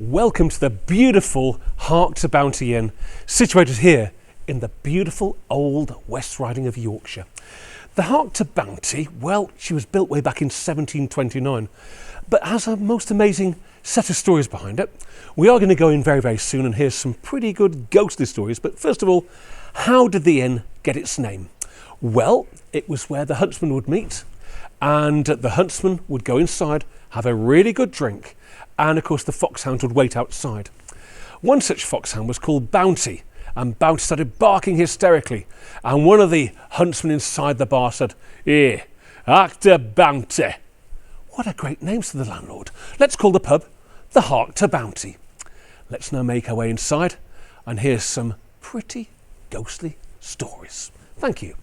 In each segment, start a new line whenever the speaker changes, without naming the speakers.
Welcome to the beautiful Hark To Bounty Inn, situated here in the beautiful old West Riding of Yorkshire. The Hark To Bounty, well, she was built way back in 1729, but has a most amazing set of stories behind it. We are going to go in very, very soon and hear some pretty good ghostly stories. But first of all, how did the inn get its name? Well, it was where the huntsman would meet, and the huntsman would go inside, have a really good drink, and of course the foxhound would wait outside. One such foxhound was called Bounty, and Bounty started barking hysterically, and one of the huntsmen inside the bar said, "Here, Hark To Bounty." What a great name, said the landlord. Let's call the pub the Hark To Bounty. Let's now make our way inside and hear some pretty ghostly stories. Thank you.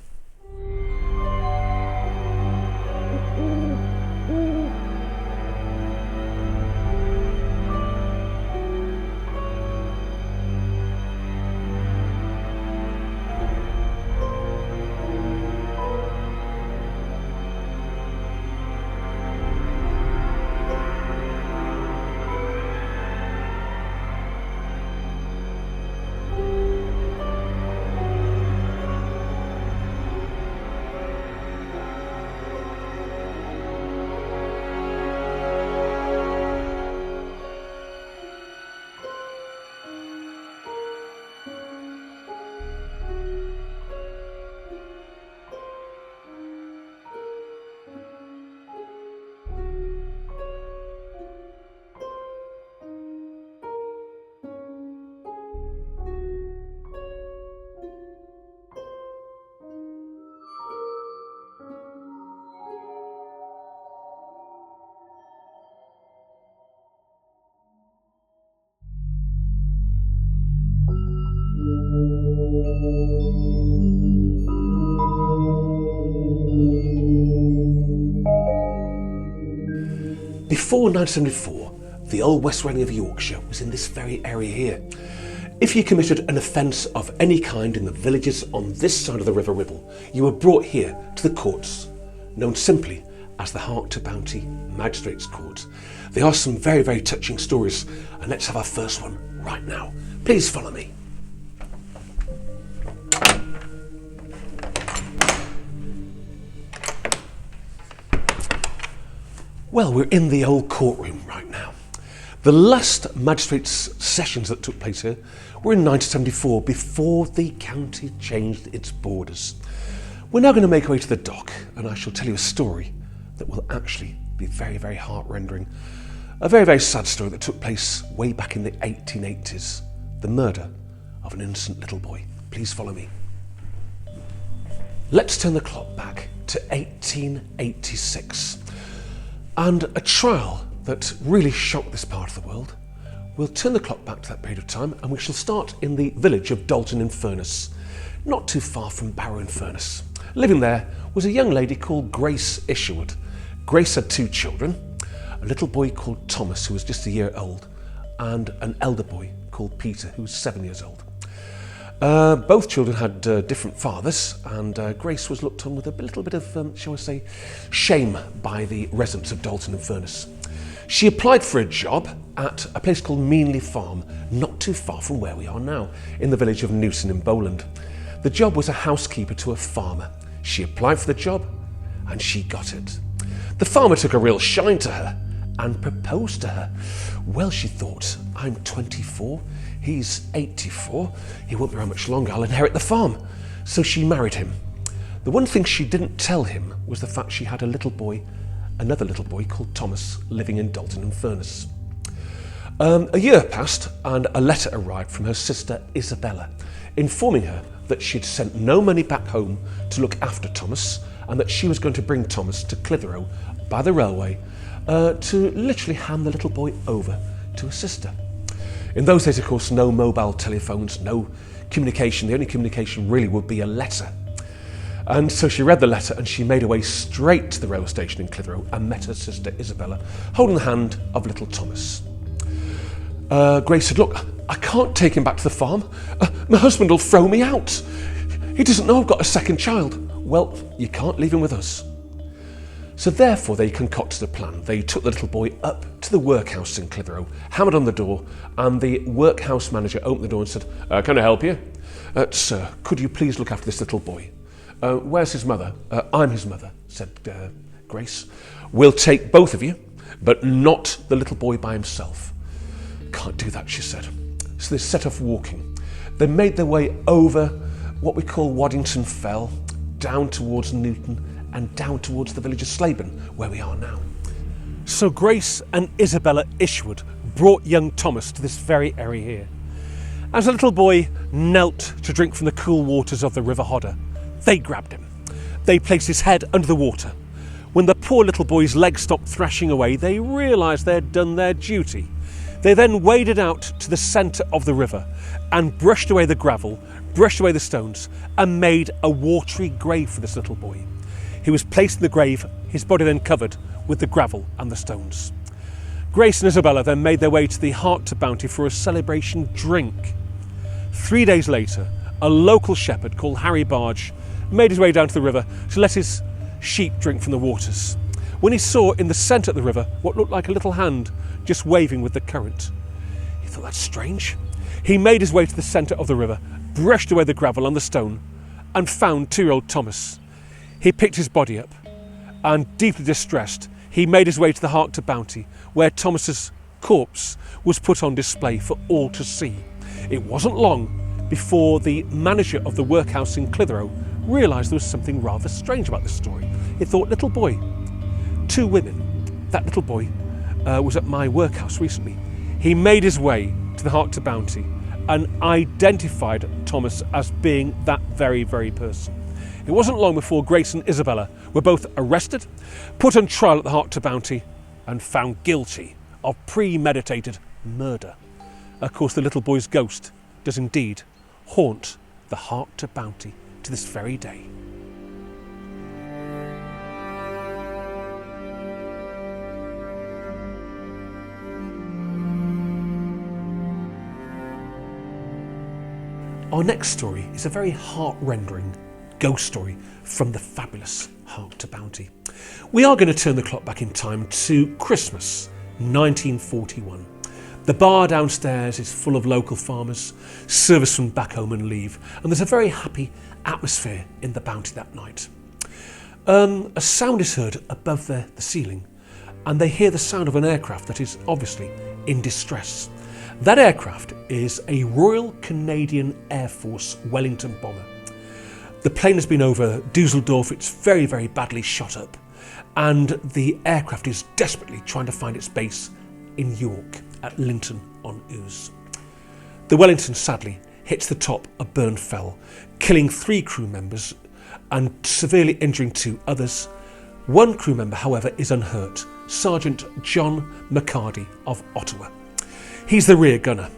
Before 1974, the old West Riding of Yorkshire was in this very area here. If you committed an offence of any kind in the villages on this side of the River Ribble, you were brought here to the courts, known simply as the Hark To Bounty Magistrates' Court. There are some very, very touching stories, and let's have our first one right now. Please follow me. Well, we're in the old courtroom right now. The last magistrates' sessions that took place here were in 1974, before the county changed its borders. We're now going to make our way to the dock, and I shall tell you a story that will actually be very, very heart-rendering. A very, very sad story that took place way back in the 1880s. The murder of an innocent little boy. Please follow me. Let's turn the clock back to 1886. And a trial that really shocked this part of the world. We'll turn the clock back to that period of time, and we shall start in the village of Dalton-in-Furness, not too far from Barrow-in-Furness. Living there was a young lady called Grace Isherwood. Grace had two children, a little boy called Thomas, who was just a year old, and an elder boy called Peter, who was 7 years old. Both children had different fathers, and Grace was looked on with a little bit of, shall I say, shame by the residents of Dalton-in-Furness. She applied for a job at a place called Meanley Farm, not too far from where we are now, in the village of Newson in Bowland. The job was a housekeeper to a farmer. She applied for the job, and she got it. The farmer took a real shine to her and proposed to her. Well, she thought, I'm 24, he's 84, he won't be around much longer, I'll inherit the farm. So she married him. The one thing she didn't tell him was the fact she had a little boy, another little boy called Thomas, living in Dalton-in-Furness. A year passed, and a letter arrived from her sister Isabella, informing her that she'd sent no money back home to look after Thomas, and that she was going to bring Thomas to Clitheroe by the railway to literally hand the little boy over to her sister. In those days, of course, no mobile telephones, no communication. The only communication really would be a letter. And so she read the letter, and she made her way straight to the railway station in Clitheroe and met her sister Isabella, holding the hand of little Thomas. Grace said, "Look, I can't take him back to the farm. My husband will throw me out. He doesn't know I've got a second child." "Well, you can't leave him with us." So therefore they concocted a plan. They took the little boy up to the workhouse in Clitheroe, hammered on the door, and the workhouse manager opened the door and said, "Can I help you?" "Sir, could you please look after this little boy?" "Where's his mother?" "I'm his mother," said Grace. "We'll take both of you, but not the little boy by himself." "Can't do that," she said. So they set off walking. They made their way over what we call Waddington Fell, down towards Newton, and down towards the village of Slaidburn, where we are now. So Grace and Isabella Ishwood brought young Thomas to this very area here. As the little boy knelt to drink from the cool waters of the River Hodder, they grabbed him. They placed his head under the water. When the poor little boy's legs stopped thrashing away, they realised they had done their duty. They then waded out to the centre of the river and brushed away the gravel, brushed away the stones, and made a watery grave for this little boy. He was placed in the grave, his body then covered with the gravel and the stones. Grace and Isabella then made their way to the Hark To Bounty for a celebration drink. 3 days later, a local shepherd called Harry Barge made his way down to the river to let his sheep drink from the waters. When he saw in the centre of the river what looked like a little hand just waving with the current, he thought, "That's strange." He made his way to the centre of the river, brushed away the gravel and the stone, and found 2-year-old Thomas. He picked his body up, and deeply distressed, he made his way to the Hark To Bounty, where Thomas's corpse was put on display for all to see. It wasn't long before the manager of the workhouse in Clitheroe realised there was something rather strange about this story. He thought, "Little boy, 2 women, that little boy was at my workhouse recently." He made his way to the Hark To Bounty and identified Thomas as being that very, very person. It wasn't long before Grace and Isabella were both arrested, put on trial at the Hark To Bounty, and found guilty of premeditated murder. Of course, the little boy's ghost does indeed haunt the Hark To Bounty to this very day. Our next story is a very heart-rending ghost story from the fabulous Hark To Bounty. We are going to turn the clock back in time to Christmas 1941. The bar downstairs is full of local farmers, service from back home and leave, and there's a very happy atmosphere in the Bounty that night. A sound is heard above the ceiling, and they hear the sound of an aircraft that is obviously in distress. That aircraft is a Royal Canadian Air Force Wellington bomber. The plane has been over Dusseldorf, it's very, very badly shot up, and the aircraft is desperately trying to find its base in York at Linton-on-Ouse. The Wellington sadly hits the top of Burn Fell, killing 3 crew members and severely injuring 2 others. 1 crew member, however, is unhurt, Sergeant John McCarty of Ottawa. He's the rear gunner.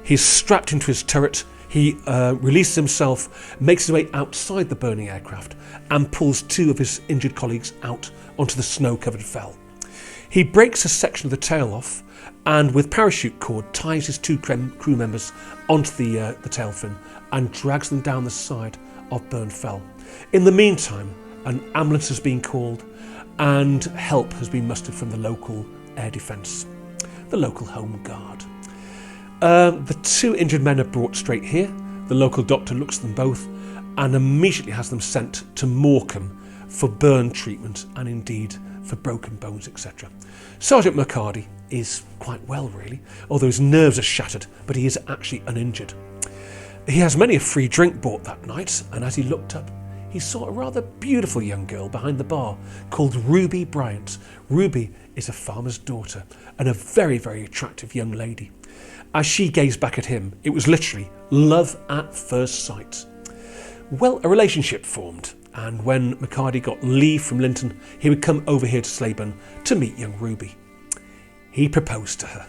He's strapped into his turret. He releases himself, makes his way outside the burning aircraft, and pulls 2 of his injured colleagues out onto the snow-covered fell. He breaks a section of the tail off, and with parachute cord ties his 2 crew members onto the tail fin and drags them down the side of Burn Fell. In the meantime, an ambulance has been called and help has been mustered from the local air defence, the local Home Guard. The 2 injured men are brought straight here. The local doctor looks at them both and immediately has them sent to Morecambe for burn treatment and indeed for broken bones, etc. Sergeant McCarty is quite well, really, although his nerves are shattered, but he is actually uninjured. He has many a free drink bought that night, and as he looked up, he saw a rather beautiful young girl behind the bar called Ruby Bryant. Ruby is a farmer's daughter and a very, very attractive young lady. As she gazed back at him, it was literally love at first sight. Well, a relationship formed, and when McCarty got leave from Linton, he would come over here to Slaidburn to meet young Ruby. He proposed to her,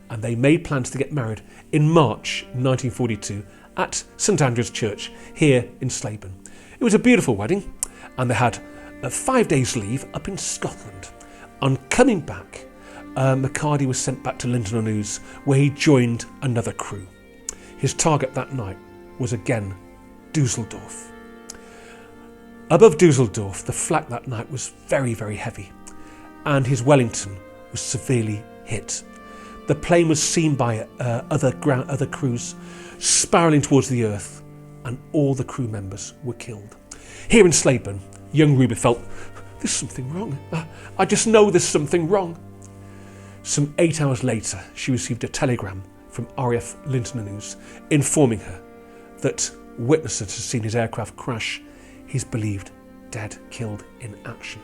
and they made plans to get married in March 1942 at St Andrew's Church here in Slaidburn. It was a beautiful wedding, and they had 5 days leave up in Scotland. On coming back, McCarty was sent back to Linton-on-Ouse, where he joined another crew. His target that night was again Dusseldorf. Above Dusseldorf, the flak that night was very, very heavy, and his Wellington was severely hit. The plane was seen by other crews spiralling towards the earth, and all the crew members were killed. Here in Slaidburn, young Ruby felt, there's something wrong. I just know there's something wrong. Some 8 hours later, she received a telegram from RAF Linton News informing her that witnesses had seen his aircraft crash. He's believed dead, killed in action.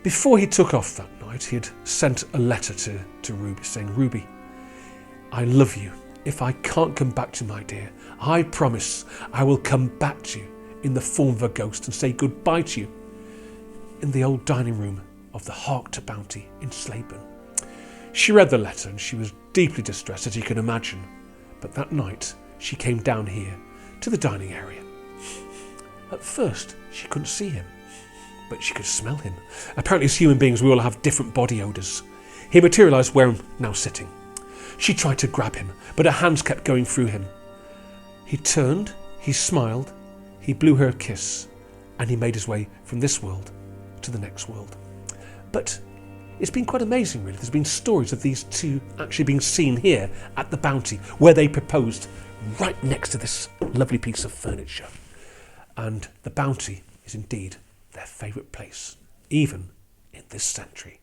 Before he took off that night, he had sent a letter to Ruby saying, Ruby, I love you. If I can't come back to you, my dear, I promise I will come back to you in the form of a ghost and say goodbye to you in the old dining room of the Hark To Bounty in Slaidburn. She read the letter and she was deeply distressed, as you can imagine. But that night she came down here to the dining area. At first she couldn't see him, but she could smell him. Apparently as human beings we all have different body odours. He materialised where I'm now sitting. She tried to grab him, but her hands kept going through him. He turned, he smiled, he blew her a kiss, and he made his way from this world to the next world. But it's been quite amazing, really. There's been stories of these two actually being seen here at the Bounty, where they proposed right next to this lovely piece of furniture. And the Bounty is indeed their favourite place, even in this century.